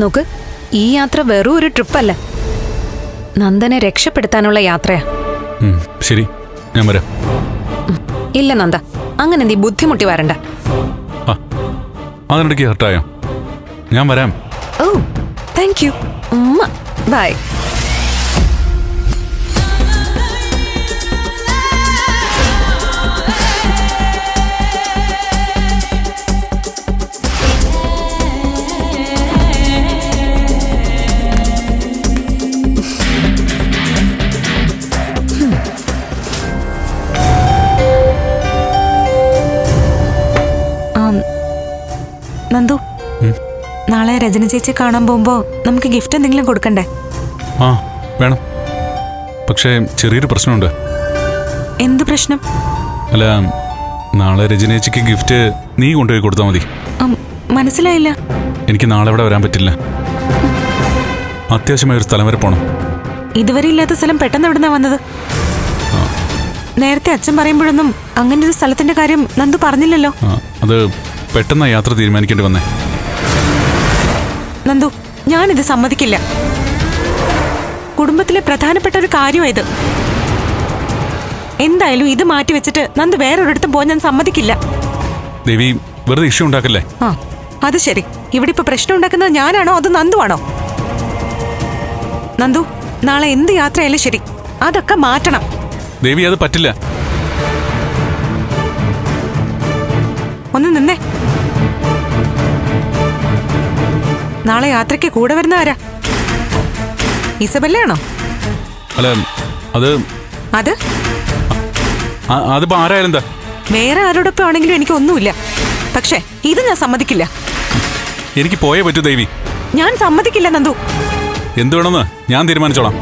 നോക്ക്, ഈ യാത്ര വെറും ഒരു ട്രിപ്പല്ല, നന്ദനെ രക്ഷപ്പെടുത്താനുള്ള യാത്രയാ. ശരി, ഞാൻ വരാം. ഇല്ല നന്ദ, അങ്ങനെ നീ ബുദ്ധിമുട്ടി വരണ്ട. അതിനിടയ്ക്ക് ഹർട്ടായോ? ഞാൻ വരാം. ഓ താങ്ക് യു. ബൈ. നന്ദു, നാളെ രജനി ചേച്ചി കാണാൻ പോകുമ്പോ നമുക്ക് ഗിഫ്റ്റ് എന്തെങ്കിലും കൊടുക്കണ്ടേ? ആ വേണം. പക്ഷേ ചെറിയൊരു പ്രശ്നമുണ്ട്. എന്ത് പ്രശ്നം? അല്ല, നാളെ രജനേച്ചിക്ക് ഗിഫ്റ്റ് നീ കൊണ്ടുപോയി കൊടുത്താൽ മതി. മനസ്സിലായില്ല. എനിക്ക് നാളെ ഇവിടെ വരാൻ പറ്റില്ല. അത്യാവശ്യമായ ഒരു സ്ഥലം വരെ പോണം. ഇതുവരെ ഇല്ലാത്ത സ്ഥലം പെട്ടെന്ന് എവിടുന്നാ വന്നത്? നേരത്തെ അച്ഛൻ പറയുമ്പോഴൊന്നും അങ്ങനെ ഒരു സ്ഥലത്തിന്റെ കാര്യം നന്ദു പറഞ്ഞില്ലല്ലോ. അത് പെട്ടെന്ന് യാത്ര തീരുമാനിക്കേണ്ടി വന്നേ. നന്ദു, ഞാനിത് സമ്മതിക്കില്ല. കുടുംബത്തിലെ പ്രധാനപ്പെട്ട ഒരു കാര്യമായത്. എന്തായാലും ഇത് മാറ്റി വെച്ചിട്ട് നന്ദു വേറൊരിടത്തും പോകാൻ ഞാൻ സമ്മതിക്കില്ല. ദേവി, വെറുതെ ഇഷ്യൂ ഉണ്ടാക്കല്ലേ. അത് ശരി. ഇവിടെ ഇപ്പൊ പ്രശ്നം ഉണ്ടാക്കുന്നത് ഞാനാണോ അത് നന്ദു ആണോ? നന്ദു, നാളെ എന്ത് യാത്രയായാലും ശരി, അതൊക്കെ മാറ്റണം. ദേവി, അത് പറ്റില്ല. ഒന്ന് നിന്നേ. നാളെ യാത്രയ്ക്ക് കൂടെ വരുന്ന ആരാ? ഇസബല്ലയാണോ? അല്ല, അത് അത് അതിപ്പോ ആരായാലും എന്താ? വേറെ ആരോടൊപ്പം ആണെങ്കിലും എനിക്കൊന്നുമില്ല. പക്ഷേ ഇത് ഞാൻ സമ്മതിക്കില്ല. എനിക്ക് പോയേ പറ്റൂ ദേവി. ഞാൻ സമ്മതിക്കില്ല നന്ദു. എന്ത് വേണമെന്ന് ഞാൻ തീരുമാനിച്ചോളാം.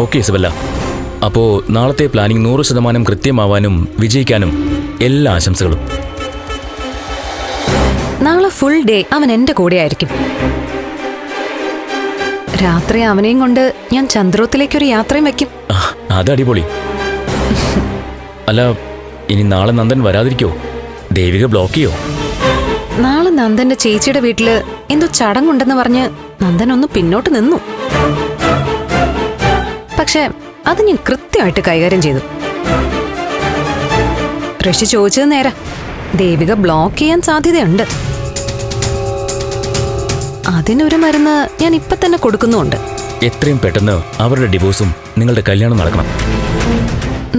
ഓക്കെ ഇസബല്ല, അപ്പോൾ നാളത്തെ പ്ലാനിംഗ് 100% കൃത്യമാവാനും വിജയിക്കാനും എല്ലാ ആശംസകളും. നാളെ ഫുൾ ഡേ അവൻ എന്റെ കൂടെ ആയിരിക്കും. രാത്രി അവനെയും കൊണ്ട് ഞാൻ ചന്ദ്രോത്തിലേക്കൊരു യാത്രയും വെക്കും. അത് അടിപൊളി. അല്ല, ഇനി നാളെ നന്ദൻ വരാതിരിക്കോ? ദേവിക ബ്ലോക്ക് ചെയ്യോ? നാളെ നന്ദന്റെ ചേച്ചിയുടെ വീട്ടില് എന്തോ ചടങ്ങുണ്ടെന്ന് പറഞ്ഞ് നന്ദൻ ഒന്ന് പിന്നോട്ട് നിന്നു. പക്ഷെ അത് ഞാൻ കൃത്യമായിട്ട് കൈകാര്യം ചെയ്തു. ഋഷി ചോദിച്ചത് നേരാ, ദേവിക ബ്ലോക്ക് ചെയ്യാൻ സാധ്യതയുണ്ട്. അതിനൊരു മരുന്ന് ഞാൻ ഇപ്പൊ തന്നെ കൊടുക്കുന്നുണ്ട്. എത്രയും പെട്ടെന്ന് അവരുടെ ഡിവോഴ്സും നിങ്ങളുടെ കല്യാണം നടക്കണം.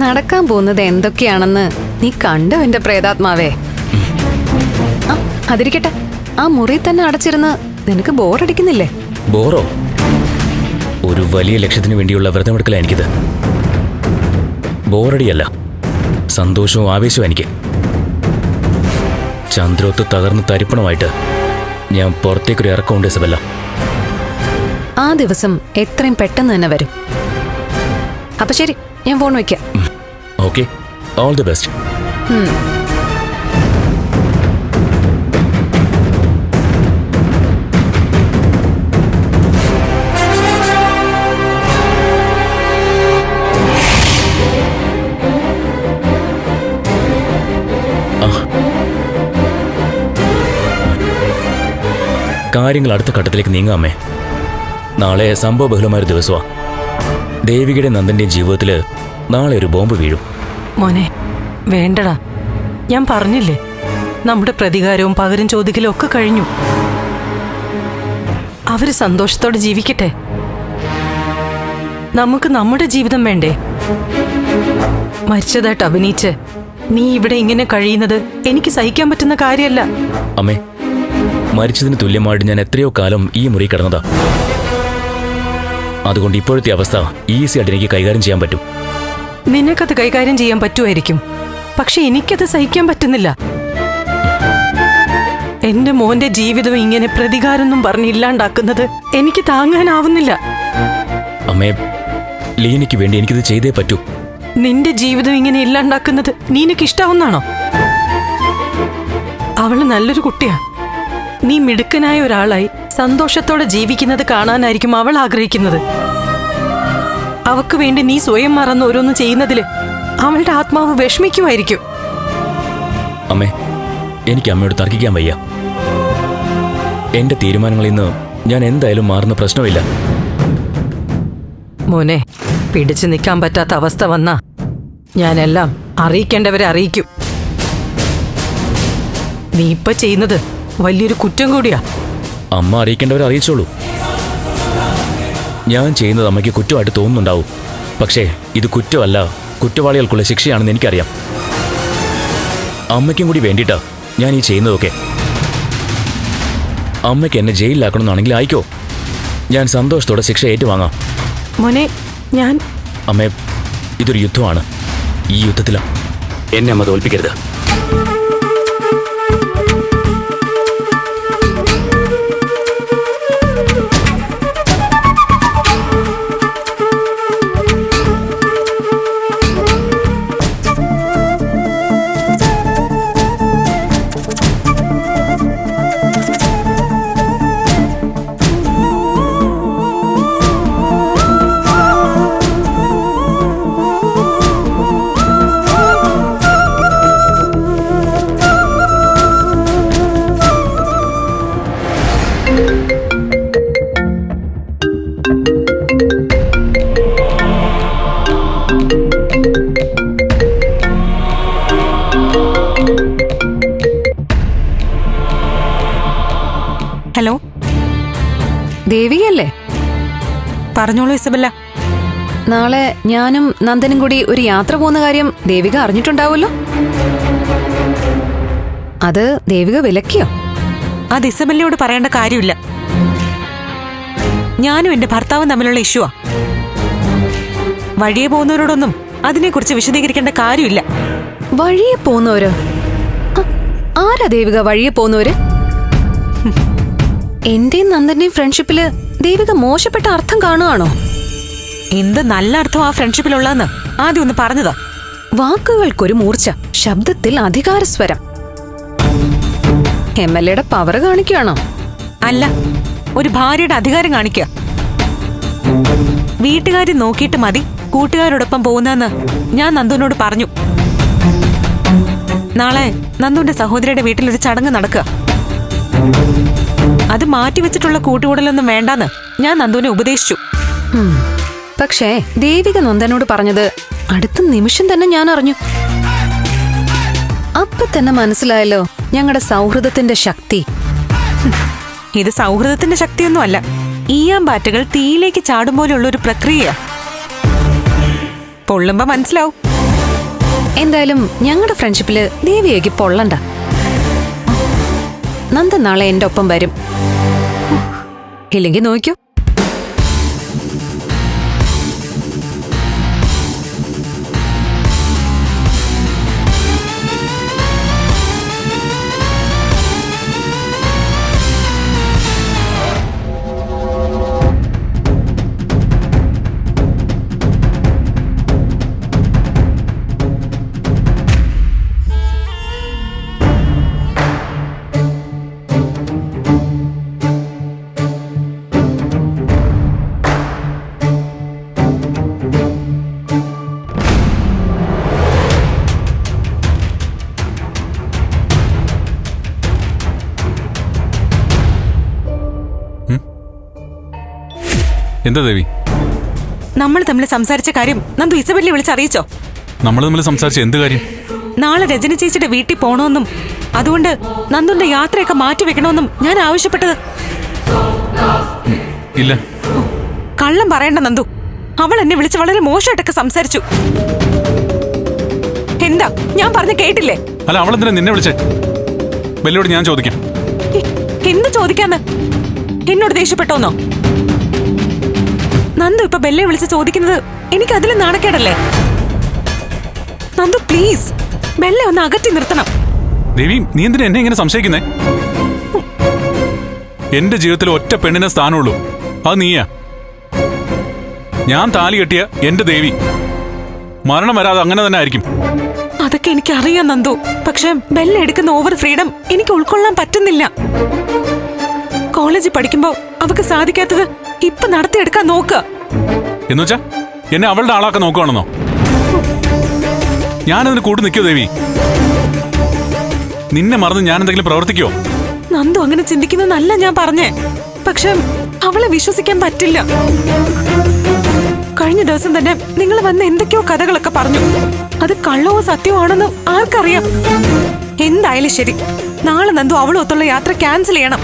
നടക്കാൻ പോകുന്നത് എന്തൊക്കെയാണെന്ന് നീ കണ്ടോ എന്റെ പ്രേതാത്മാവേ? അതിരിക്കട്ടെ, ആ മുറി തന്നെ അടച്ചിരുന്ന് നിനക്ക് ബോറടിക്കുന്നില്ലേ? ബോറോ? ഒരു വലിയ ലക്ഷ്യത്തിന് വേണ്ടിയുള്ള വ്രതമെടുക്കല എനിക്കിത്. ബോറടിയല്ല, സന്തോഷവും ആവേശവും എനിക്ക്. ചന്ദ്രോത്ത് തകർന്ന് തരിപ്പണമായിട്ട് ഞാൻ പുറത്തേക്കൊരു ഇറക്കമുണ്ട് ഇസബല്ല. ആ ദിവസം എത്രയും പെട്ടെന്ന് തന്നെ വരും. അപ്പൊ ശരി, ഞാൻ ഫോൺ വയ്ക്കാം. Okay, all the best. കാര്യങ്ങൾ അടുത്ത ഘട്ടത്തിലേക്ക് നീങ്ങാമേ. നാളെ സംഭവബഹുലമായൊരു ദിവസമാണ്. ദേവികയുടെ നന്ദന്റെയും ജീവിതത്തിൽ നാളെ ഒരു ബോംബ് വീഴും. മോനെ വേണ്ടടാ, ഞാൻ പറഞ്ഞില്ലേ, നമ്മുടെ പ്രതികാരവും പകരം ചോദിക്കലും ഒക്കെ കഴിഞ്ഞു. അവര് സന്തോഷത്തോടെ ജീവിക്കട്ടെ. നമുക്ക് നമ്മുടെ ജീവിതം വേണ്ടേ? മരിച്ചതായിട്ട് അഭിനയിച്ച് നീ ഇവിടെ ഇങ്ങനെ കഴിയുന്നത് എനിക്ക് സഹിക്കാൻ പറ്റുന്ന കാര്യമല്ല. അമ്മേ, മരിച്ചതിന് തുല്യമായിട്ട് ഞാൻ എത്രയോ കാലം ഈ മുറി കിടന്നതാ. അതുകൊണ്ട് ഇപ്പോഴത്തെ അവസ്ഥ ഈസി ആയിട്ട് എനിക്ക് കൈകാര്യം ചെയ്യാൻ പറ്റും. നിനക്കത് കൈകാര്യം ചെയ്യാൻ പറ്റുമായിരിക്കും, പക്ഷെ എനിക്കത് സഹിക്കാൻ പറ്റുന്നില്ല. എന്റെ മോന്റെ ജീവിതം ഇങ്ങനെ പ്രതികാരമൊന്നും പറഞ്ഞ് ഇല്ലാണ്ടാക്കുന്നത് എനിക്ക് താങ്ങാനാവുന്നില്ല. അമ്മേ, ലീനയ്ക്ക് വേണ്ടി എനിക്കിത് ചെയ്തേ പറ്റൂ. നിന്റെ ജീവിതം ഇങ്ങനെ ഇല്ലാണ്ടാക്കുന്നത് നിനക്ക് ഇഷ്ടാവുന്നാണോ? നല്ലൊരു കുട്ടിയാ. നീ മിടുക്കനായ ഒരാളായി സന്തോഷത്തോടെ ജീവിക്കുന്നത് കാണാനായിരിക്കും അവൾ ആഗ്രഹിക്കുന്നത്. അവക്ക് വേണ്ടി നീ സ്വയം മറന്ന് ഓരോന്ന് ചെയ്യുന്നതില് അവളുടെ ആത്മാവ് വിഷമിക്കുമായിരിക്കും. അമ്മേ, എനിക്ക് അമ്മയോട് തർക്കിക്കാൻ വയ്യ. എന്റെ തീരുമാനങ്ങളിൽ നിന്ന് ഞാൻ എന്തായാലും മാറുന്ന പ്രശ്നമില്ല. മോനെ, പിടിച്ചു നിൽക്കാൻ പറ്റാത്ത അവസ്ഥ വന്നാ ഞാനെല്ലാം അറിയിക്കേണ്ടവരെ അറിയിക്കും. നീ ഇപ്പൊ ചെയ്യുന്നത് വലിയൊരു കുറ്റം കൂടിയാ. അമ്മ അറിയിക്കേണ്ടവരെ അറിയിച്ചോളൂ. ഞാൻ ചെയ്യുന്നത് അമ്മയ്ക്ക് കുറ്റമായിട്ട് തോന്നുന്നുണ്ടാവും. പക്ഷേ ഇത് കുറ്റമല്ല, കുറ്റവാളികൾക്കുള്ള ശിക്ഷയാണെന്ന് എനിക്കറിയാം. അമ്മയ്ക്കും കൂടി വേണ്ടിയിട്ടാ ഞാൻ ഈ ചെയ്യുന്നതൊക്കെ. അമ്മയ്ക്ക് എന്നെ ജയിലിലാക്കണമെന്നാണെങ്കിൽ ആയിക്കോ, ഞാൻ സന്തോഷത്തോടെ ശിക്ഷ ഏറ്റുവാങ്ങാം. മോനെ, ഞാൻ അമ്മേ, ഇതൊരു യുദ്ധമാണ്. ഈ യുദ്ധത്തിലാ എന്നെ അമ്മ തോൽപ്പിക്കരുത്. ഹലോ, ദേവികയല്ലേ? പറഞ്ഞോളൂ ഇസബല്ല. നാളെ ഞാനും നന്ദനും കൂടി ഒരു യാത്ര പോകുന്ന കാര്യം ദേവിക അറിഞ്ഞിട്ടുണ്ടാവുമല്ലോ. അത് ദേവിക വിലക്കിയോ? അത് ഇസബല്ലയോട് പറയേണ്ട കാര്യമില്ല. ഞാനും എന്റെ ഭർത്താവും തമ്മിലുള്ള ഇഷ്യൂവാ. വഴിയെ പോകുന്നവരോടൊന്നും അതിനെക്കുറിച്ച് വിശദീകരിക്കേണ്ട കാര്യമില്ല. വഴിയെ പോകുന്നവര്? ആരാ ദേവിക വഴിയെ പോകുന്നവര്? എന്റെയും നന്ദന്റെയും ഫ്രണ്ട്ഷിപ്പില് ദേവിക മോശപ്പെട്ട അർത്ഥം കാണുകയാണോ? എന്ത് നല്ല അർത്ഥം ആ ഫ്രണ്ട്ഷിപ്പിലുള്ളതെന്ന് ആദ്യം ഒന്ന് പറഞ്ഞതാ. വാക്കുകൾക്കൊരു മൂർച്ച, ശബ്ദത്തിൽ അധികാരസ്വരം. MLA power കാണിക്കുകയാണോ? അല്ല, ഒരു ഭാര്യയുടെ അധികാരം കാണിക്കുക. വീട്ടുകാരി നോക്കിയിട്ട് മതി കൂട്ടുകാരോടൊപ്പം പോകുന്നതെന്ന് ഞാൻ നന്ദുവിനോട് പറഞ്ഞു. നാളെ നന്ദുവിന്റെ സഹോദരിയുടെ വീട്ടിലൊരു ചടങ്ങ് നടക്കുക. അത് മാറ്റിവെച്ചിട്ടുള്ള കൂട്ടുകൂടലൊന്നും വേണ്ടാന്ന് ഞാൻ നന്ദുവിനെ ഉപദേശിച്ചു. പക്ഷേ ദേവിക നന്ദനോട് പറഞ്ഞത് അടുത്ത നിമിഷം തന്നെ ഞാൻ അറിഞ്ഞു. അപ്പൊ തന്നെ മനസ്സിലായല്ലോ ഞങ്ങളുടെ സൗഹൃദത്തിന്റെ ശക്തി. ഇത് സൗഹൃദത്തിന്റെ ശക്തിയൊന്നുമല്ല, ഈയാമ്പാറ്റകൾ തീയിലേക്ക് ചാടും പോലെയുള്ള ഒരു പ്രക്രിയ. പൊള്ളുമ്പോ മനസ്സിലാവും. എന്തായാലും ഞങ്ങളുടെ ഫ്രണ്ട്ഷിപ്പില് ദേവിയേക്ക് പൊള്ളണ്ട. നന്ദൻ നാളെ എന്റെ ഒപ്പം വരും. ഇല്ലെങ്കിൽ നോക്കൂ, എന്താ ദേവി? നമ്മൾ തമ്മിൽ സംസാരിച്ച കാര്യം നന്ദു ഇസബല്ലെ വിളിച്ചറിയിച്ചോ? നമ്മൾ തമ്മിൽ സംസാരിച്ച എന്ത് കാര്യം? നാളെ രജനി ചേച്ചിയുടെ വീട്ടിൽ പോണോന്നും അതുകൊണ്ട് നന്ദുന്റെ യാത്രയൊക്കെ മാറ്റിവെക്കണമെന്നും ഞാൻ ആവശ്യപ്പെട്ടത്. ഇല്ല. കള്ളം പറയണ്ട നന്ദു, അവൾ എന്നെ വിളിച്ച് വളരെ മോശമായിട്ടൊക്കെ സംസാരിച്ചു. എന്താ ഞാൻ പറഞ്ഞ കേട്ടില്ലേ? അല്ല, അവളെന്തിനാ നിന്നെ വിളിച്ചേ? ബെല്ലിയോട് ഞാൻ ചോദിക്കാം. എന്ത് ചോദിക്കാന്ന്? എന്നോട് ദേഷ്യപ്പെട്ടോന്നോ? നന്ദു ഇപ്പൊ ബെല്ലെ വിളിച്ച് ചോദിക്കുന്നത് എനിക്ക് അതിലും നാണക്കേടല്ലേ? നന്ദു പ്ലീസ്, ബെല്ലെ ഒന്ന് അകറ്റി നിർത്തണം. ദേവി, നീ എന്തിനാ എന്നെ ഇങ്ങനെ സംശയിക്കുന്നേ? എന്റെ ജീവിതത്തിൽ ഒറ്റ പെണ്ണിനെ സ്ഥാനമുള്ളൂ, അത് നീയാ. ഞാൻ താലി കെട്ടിയ എന്റെ ദേവി മരണം വരാതെ അങ്ങനെ തന്നെ ആയിരിക്കും. അതൊക്കെ അതൊക്കെ എനിക്കറിയാം നന്ദു. പക്ഷെ ബെല്ല എടുക്കുന്ന ഓവർ ഫ്രീഡം എനിക്ക് ഉൾക്കൊള്ളാൻ പറ്റുന്നില്ല. കോളേജിൽ പഠിക്കുമ്പോ അവക്ക് സാധിക്കാത്തത് ഇപ്പൊ നടത്തിയെടുക്കാൻ നോക്കുക. എന്നുവെച്ചാ എന്നെ അവളുടെ ആളാക്കാൻ നോക്കുകയാണെന്നോ? ഞാനതിന് കൂട്ട് നിൽക്കോ ദേവി? നിന്നെ മറന്ന് ഞാൻ എന്തെങ്കിലും പ്രവർത്തിക്കോ? നന്ദു അങ്ങനെ ചിന്തിക്കുന്നല്ല ഞാൻ പറഞ്ഞേ. പക്ഷെ അവളെ വിശ്വസിക്കാൻ പറ്റില്ല. കഴിഞ്ഞ ദിവസം തന്നെ നിങ്ങൾ വന്ന എന്തൊക്കെയോ കഥകളൊക്കെ പറഞ്ഞു. അത് കള്ളവോ സത്യമോ ആണെന്ന് ആർക്കറിയാം. എന്തായാലും ശരി, നാളെ നന്ദു അവളൊത്തുള്ള യാത്ര ക്യാൻസൽ ചെയ്യണം.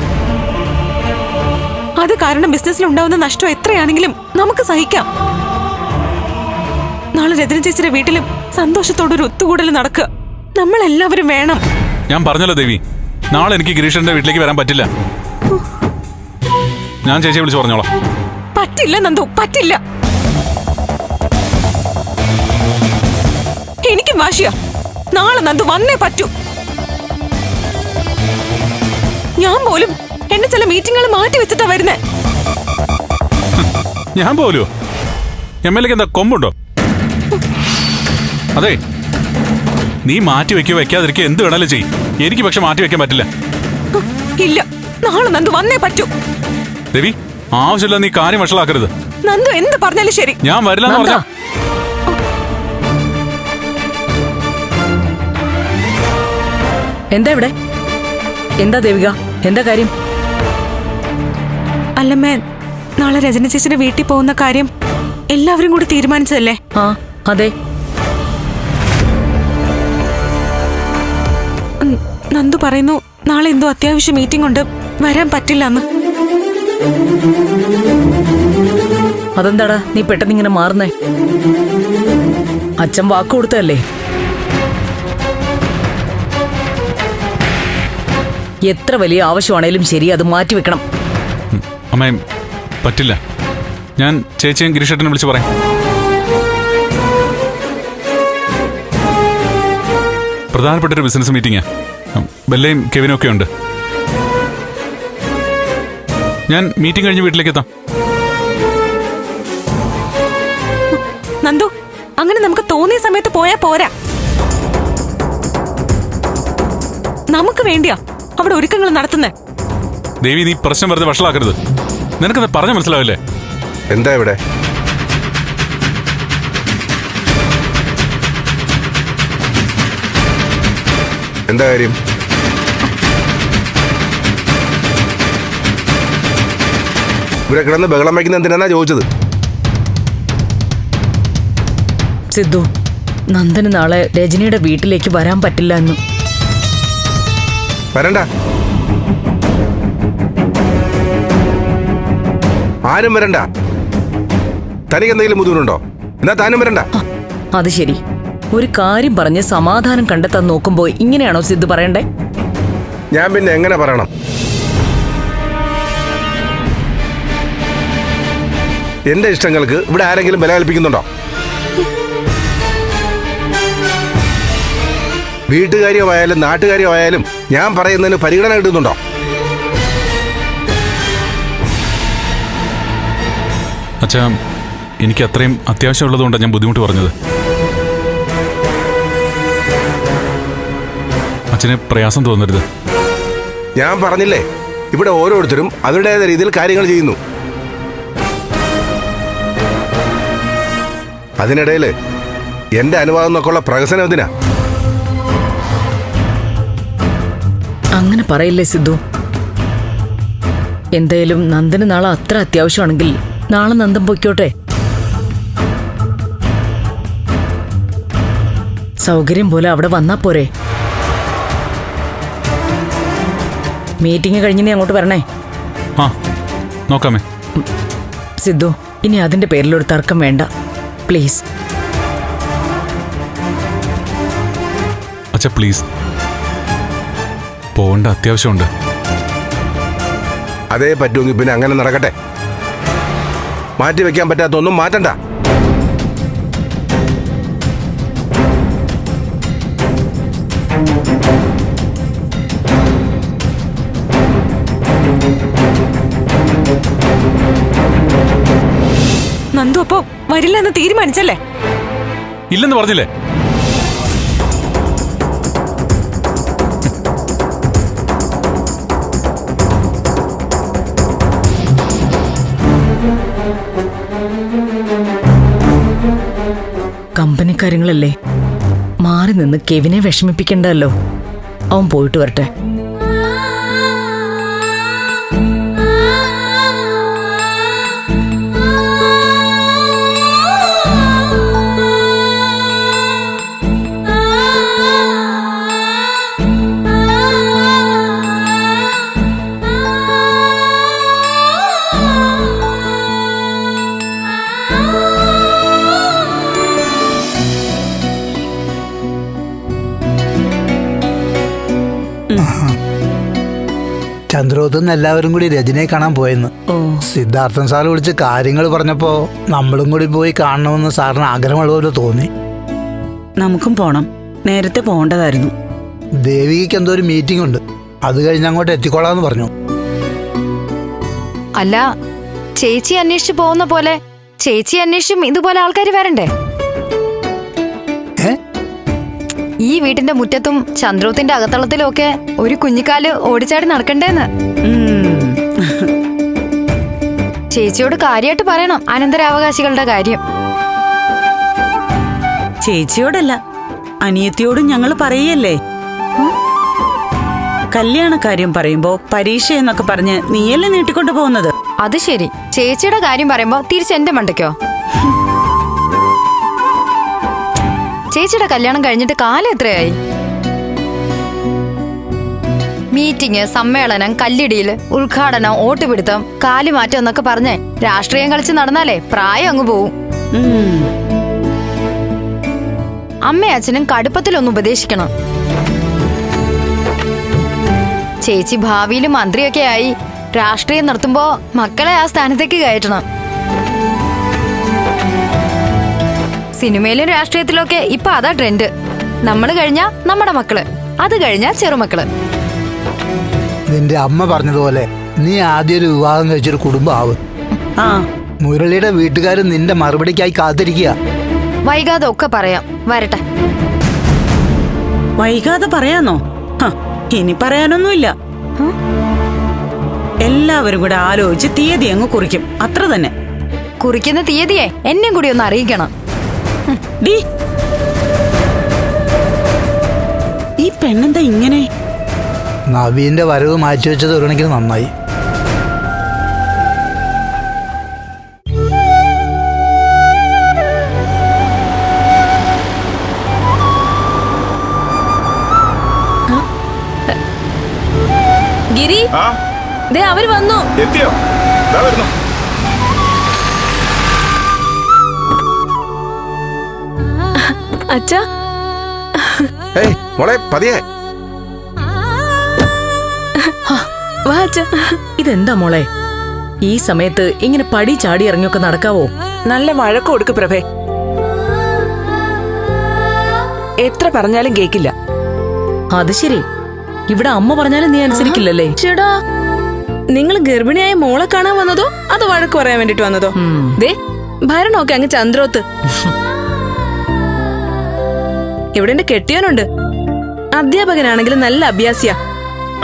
അത് കാരണം ബിസിനസ്സിൽ ഉണ്ടാവുന്ന നഷ്ടം എത്രയാണെങ്കിലും നമുക്ക് സഹിക്കാം. നാളെ രജനി ചേച്ചിയുടെ വീട്ടിലും സന്തോഷത്തോടൊരു ഒത്തുകൂടൽ നടക്കുക. നമ്മളെല്ലാവരും വേണം. ഞാൻ പറഞ്ഞല്ലോ ദേവി, നാളെ എനിക്ക് ഗിരീഷന്റെ വീട്ടിലേക്ക് വരാൻ പറ്റില്ല. ഞാൻ ചേച്ചിയെ വിളിച്ച് പറഞ്ഞോളാം. പറ്റില്ല നന്ദു, പറ്റില്ല. എനിക്കും വാശിയാ. നാളെ നന്ദു വന്നേ പറ്റൂ. ഞാൻ പോലും എന്റെ ചില മീറ്റിങ്ങുകൾ മാറ്റി വെച്ചിട്ടാ വരുന്നേ. ഞാൻ പോലോ? MLA എന്താ കൊമ്പുണ്ടോ? അതെ, നീ മാറ്റി വെക്കോ വെക്കാതിരിക്കോ എന്ത് വേണാലും ചെയ്യും. എനിക്ക് പക്ഷെ മാറ്റി വെക്കാൻ പറ്റില്ല. ഇല്ല, നാളെ നന്ദു വന്നേ പറ്റൂ. ദേവി, ആവശ്യമില്ല നീ കാര്യം വഷളാക്കരുത്. നന്ദു എന്ത് പറഞ്ഞാലും ശരി, ഞാൻ വരില്ലെന്ന് പറഞ്ഞ. എന്താ ഇവിടെ? എന്താ ദേവിക, എന്താ കാര്യം? അല്ലമ്മേ, നാളെ രജനി ചേച്ചിയുടെ വീട്ടിൽ പോകുന്ന കാര്യം എല്ലാവരും കൂടി തീരുമാനിച്ചതല്ലേ? ആ അതെ. നന്ദു പറയുന്നു നാളെ എന്തോ അത്യാവശ്യ മീറ്റിംഗ് ഉണ്ട്, വരാൻ പറ്റില്ല എന്ന്. അതെന്താടാ നീ പെട്ടെന്ന് ഇങ്ങനെ മാറുന്നേ? അച്ഛൻ വാക്ക് കൊടുത്തല്ലേ? എത്ര വലിയ ആവശ്യമാണേലും ശരി, അത് മാറ്റിവെക്കണം. അമ്മേ, പറ്റില്ല. ഞാൻ ചേച്ചിയും ഗിരീഷേട്ടനെ വിളിച്ച് പറയാം. പ്രധാനപ്പെട്ട ഒരു ബിസിനസ് മീറ്റിംഗാ. ബെല്ലയും കെവിനും ഒക്കെ ഉണ്ട്. ഞാൻ മീറ്റിംഗ് കഴിഞ്ഞ് വീട്ടിലേക്ക് എത്താം. നന്ദു, അങ്ങനെ നമുക്ക് തോന്നിയ സമയത്ത് പോയാ പോരാ. നമുക്ക് വേണ്ടിയാ അവിടെ ഒരുക്കങ്ങൾ നടത്തുന്നേ. ദേവി, നീ പ്രശ്നം വെറുതെ വഷളാക്കരുത്. നിനക്കത് പറഞ്ഞ മനസ്സിലാവില്ലേ? എന്താ ഇവിടെ? എന്താ കാര്യം? ഇവിടെ കിടന്ന് ബഹളം വയ്ക്കുന്ന എന്തിനാ ചോദിച്ചത്? സിദ്ധു, നന്ദന് നാളെ രജനിയുടെ വീട്ടിലേക്ക് വരാൻ പറ്റില്ല എന്ന്. വരണ്ട, ആരും വരണ്ട. തനിക്ക് എന്തെങ്കിലും ബുദ്ധിമുട്ടുണ്ടോ? എന്നാ താനും വരണ്ട. അത് ശരി, ഒരു കാര്യം പറഞ്ഞ് സമാധാനം കണ്ടെത്താൻ നോക്കുമ്പോ ഇങ്ങനെയാണോ സിദ്ധു പറയണ്ടേ? ഞാൻ പിന്നെ എങ്ങനെ പറയണം? എന്റെ ഇഷ്ടങ്ങൾക്ക് ഇവിടെ ആരെങ്കിലും വില കൽപ്പിക്കുന്നുണ്ടോ? വീട്ടുകാരിയോ ആയാലും നാട്ടുകാരിയോ ആയാലും ഞാൻ പറയുന്നതിന് പരിഗണന കിട്ടുന്നുണ്ടോ? അച്ഛാ, എനിക്ക് അത്രയും അത്യാവശ്യമുള്ളതുകൊണ്ടാണ് ഞാൻ ബുദ്ധിമുട്ട് പറഞ്ഞത്. അച്ഛന് പ്രയാസം തോന്നരുത്. ഞാൻ പറഞ്ഞില്ലേ, ഇവിടെ ഓരോരുത്തരും അവരുടേതായ രീതിയിൽ കാര്യങ്ങൾ ചെയ്യുന്നു. അതിനിടയിൽ എന്റെ അനുവാദം എന്നൊക്കെയുള്ള പ്രഹസനം എന്തിനാ? അങ്ങനെ പറയില്ലേ സിദ്ധു. എന്തായാലും നന്ദന് നാളെ അത്ര അത്യാവശ്യമാണെങ്കിൽ നാളെ നന്ദൻ പൊയ്ക്കോട്ടെ. സൗകര്യം പോലെ അവിടെ വന്നാ പോരെ. മീറ്റിംഗ് കഴിഞ്ഞ് നീ അങ്ങോട്ട് വരണേ. ആ, നോക്കാമേ. സിദ്ധു, ഇനി അതിന്റെ പേരിലൊരു തർക്കം വേണ്ട, പ്ലീസ്. അച്ഛാ പ്ലീസ്, പോകേണ്ട അത്യാവശ്യമുണ്ട്. അതേ പറ്റുമെങ്കിൽ പിന്നെ അങ്ങനെ നടക്കട്ടെ. മാറ്റി വെക്കാൻ പറ്റാത്തൊന്നും മാറ്റണ്ട. നന്ദു അപ്പോ വരില്ല എന്ന് തീരുമാനിച്ചല്ലേ? ഇല്ലെന്ന് പറഞ്ഞില്ലേ? കാര്യങ്ങളല്ലേ. മാറി നിന്ന് കെവിനെ വിഷമിപ്പിക്കണ്ടല്ലോ. അവൻ പോയിട്ട് വരട്ടെ. ചന്ദ്രോത്തുനിന്ന് എല്ലാവരും കൂടി രജനിയെ കാണാൻ പോയെന്ന്. സിദ്ധാർത്ഥൻ സാർ വിളിച്ച് കാര്യങ്ങൾ പറഞ്ഞപ്പോ നമ്മളും കൂടി പോയി കാണണമെന്ന് സാറിന് ആഗ്രഹമുള്ളപോലെ തോന്നി. നമുക്കും പോണം. നേരത്തെ പോകേണ്ടതായിരുന്നു. ദേവികയ്ക്ക് എന്തോ ഒരു മീറ്റിംഗ് ഉണ്ട്, അത് കഴിഞ്ഞ് അങ്ങോട്ട് എത്തിക്കോളാന്ന് പറഞ്ഞു. അല്ല, ചേച്ചി അന്വേഷിച്ചു പോകുന്ന പോലെ ചേച്ചി അന്വേഷിച്ചും ഇതുപോലെ ആൾക്കാർ വരണ്ടേ? ഈ വീട്ടിന്റെ മുറ്റത്തും ചന്ദ്രോത്തിന്റെ അകത്തളത്തിലും ഒക്കെ ഒരു കുഞ്ഞിക്കാല് ഓടിച്ചാടി നടക്കണ്ടേന്ന്. ചേച്ചിയോട് കാര്യമായിട്ട് പറയണം അനന്തരാവകാശികളുടെ കാര്യം. ചേച്ചിയോടല്ല, അനിയത്തിയോടും ഞങ്ങൾ പറയല്ലേ. കല്യാണ കാര്യം പറയുമ്പോ പരീക്ഷ എന്നൊക്കെ പറഞ്ഞ് നീയല്ലേ നീട്ടിക്കൊണ്ടു പോകുന്നത്. അത് ശരി, ചേച്ചിയുടെ കാര്യം പറയുമ്പോ തിരിച്ചെന്റെ മണ്ടയ്ക്കോ? ചേച്ചിയുടെ കല്യാണം കഴിഞ്ഞിട്ട് കാലം എത്രയായി? മീറ്റിംഗ്, സമ്മേളനം, കല്ലിടിയില്, ഉദ്ഘാടനം, ഓട്ടുപിടുത്തം, കാലുമാറ്റം എന്നൊക്കെ പറഞ്ഞ് രാഷ്ട്രീയം കളിച്ച് നടന്നാലേ പ്രായം അങ്ങ് പോവും. അമ്മയും അച്ഛനും കടുപ്പത്തിലൊന്ന് ഉപദേശിക്കണം. ചേച്ചി ഭാവിയിൽ മന്ത്രിയൊക്കെ ആയി രാഷ്ട്രീയം നിർത്തുമ്പോ മക്കളെ ആ സ്ഥാനത്തേക്ക് കയറ്റണം. സിനിമയിലും രാഷ്ട്രീയത്തിലൊക്കെ ഇപ്പൊ അതാ ട്രെൻഡ്. നമ്മള് കഴിഞ്ഞാ നമ്മുടെ മക്കള്, അത് കഴിഞ്ഞാ ചെറുമക്കള്. നിന്റെ അമ്മ പറഞ്ഞതുപോലെ നീ ആദ്യം ഒരു വിവാഹം കഴിച്ചൊരു കുടുംബം ആവും. മുരളിയുടെ വീട്ടുകാർ നിന്റെ മറുപടിക്കായി കാത്തിരിക്കുക. വൈകാതെ ഒക്കെ പറയാം, വരട്ടെ. വൈകാതെ പറയാന്നോ? ഇനി പറയാനൊന്നുമില്ല. എല്ലാവരും കൂടെ ആലോചിച്ച് തീയതി അങ്ങ് കുറിക്കും, അത്ര തന്നെ. കുറിക്കുന്ന തീയതിയെ എന്നെയും കൂടി ഒന്ന് അറിയിക്കണം. ഈ പെണ്ണെന്താ ഇങ്ങനെ? നവീന്റെ വരവ് മാറ്റിവെച്ചത് ഒരു കണക്കിന് നന്നായി. ഗിരി, അവര് വന്നു. എത്തിയോ? വരുന്നു. അച്ഛാ, മോളെ പതിയെ വാ അച്ഛാ. ഇതെന്താ മോളെ ഈ സമയത്ത് ഇങ്ങനെ പടി ചാടി ഇറങ്ങിയൊക്കെ നടക്കാവോ? നല്ല വഴക്ക് കൊടുക്ക് പ്രഭേ. എത്ര പറഞ്ഞാലും കേക്കില്ല. അത് ശരി, ഇവിടെ അമ്മ പറഞ്ഞാലും നീ അനുസരിക്കില്ലല്ലേ? ചേടാ, നിങ്ങൾ ഗർഭിണിയായ മോളെ കാണാൻ വന്നതോ അതോ വഴക്ക് പറയാൻ വേണ്ടിട്ട് വന്നതോ? ദേ ഭരണമൊക്കെ അങ്ങ് ചന്ദ്രോത്ത്. ഇവിടെ എന്റെ കെട്ടിയോനുണ്ട്, അധ്യാപകനാണെങ്കിലും നല്ല അഭ്യാസിയാ.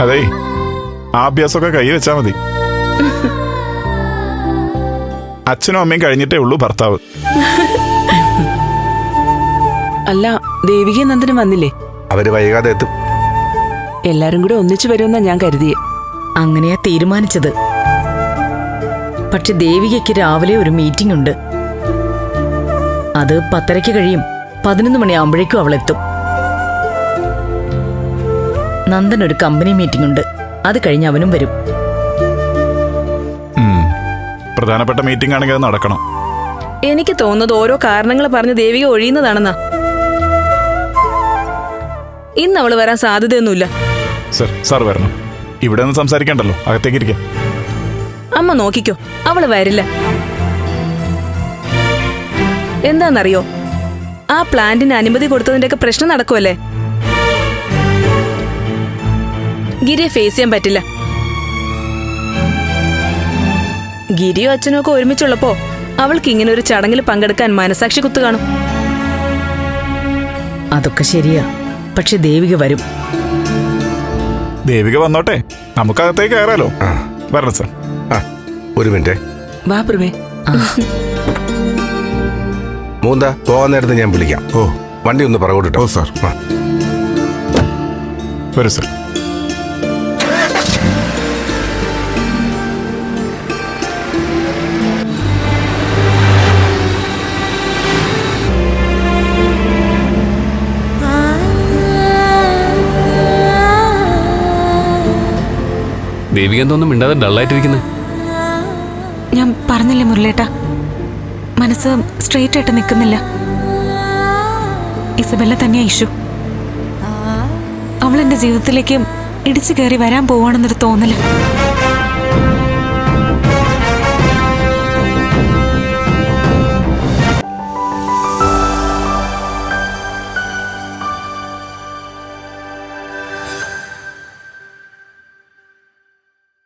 അതെ, ആ അഭ്യാസമൊക്കെ കൈ വെച്ചാ മതി. അച്ഛനും അമ്മയും കഴിഞ്ഞിട്ടേ ഉള്ളൂ ഭർത്താവ്. അല്ല, ദേവിക നന്ദനും വന്നില്ലേ? അവര് വൈകാതെ എത്തും. എല്ലാരും കൂടെ ഒന്നിച്ചു വരുമെന്നാ ഞാൻ കരുതിയേ. അങ്ങനെയാ തീരുമാനിച്ചത്. പക്ഷെ ദേവികയ്ക്ക് രാവിലെ ഒരു മീറ്റിംഗ് ഉണ്ട്. അത് 10:30 കഴിയും. 11 മണിയാവുമ്പോഴേക്കും അവളെത്തും. നന്ദൻ ഒരു കമ്പനി മീറ്റിംഗ് ഉണ്ട്, അത് കഴിഞ്ഞ് അവനും വരും. പ്രധാനപ്പെട്ട മീറ്റിംഗ് ആണെങ്കിൽ അത് നടക്കണം. എനിക്ക് തോന്നുന്നത് ഓരോ കാരണങ്ങൾ പറഞ്ഞ് ദേവിക ഒഴിയുന്നതാണെന്നാ. ഇന്ന് അവള് വരാൻ സാധ്യതയൊന്നുമില്ല. സാർ വരണം. ഇവിടെ നിന്ന് സംസാരിക്കണ്ടല്ലോ, അകത്തേക്ക് ഇരിക്കാം. അമ്മ നോക്കിക്കോ, അവള് വരില്ല. എന്താന്നറിയോ, ആ പ്ലാന്റിന് അനുമതി കൊടുത്തതിന്റെയൊക്കെ പ്രശ്നം നടക്കുമല്ലേ. ഗിരിയെ ഫേസ് ചെയ്യാൻ പറ്റില്ല. ഗിരിയോ അച്ഛനും ഒക്കെ ഒരുമിച്ചുള്ളപ്പോ അവൾക്ക് ഇങ്ങനെ ഒരു ചടങ്ങിൽ പങ്കെടുക്കാൻ മനസാക്ഷി കുത്തു കാണും. അതൊക്കെ ശരിയാ, പക്ഷെ ദേവിക വരും. ദേവിക വന്നോട്ടെ, നമുക്കകത്തേക്ക് കയറാലോ. വരണം സാർ. ഒരു മിനിറ്റ്. വാ പ്രവേ. മൂന്ത പോകാൻ നേരത്തെ ഞാൻ വിളിക്കാം. ഓ വണ്ടി ഒന്ന് പറകോട്ടോ. ഓ സാർ. വരൂ സാർ. ദേവിക എന്തോന്നും മിണ്ടാതെ ഡള്ളായിട്ടിരിക്കുന്നത്? ഞാൻ പറഞ്ഞില്ലേ മുരളേട്ടാ, മനസ്സ് സ്ട്രെയിറ്റ് ആയിട്ട് നിൽക്കുന്നില്ല. ഇസബെല്ല തന്നെയാ ഇഷ്യൂ. അവൾ എന്റെ ജീവിതത്തിലേക്ക് ഇടിച്ചു കയറി വരാൻ പോവാണെന്നൊരു തോന്നല്.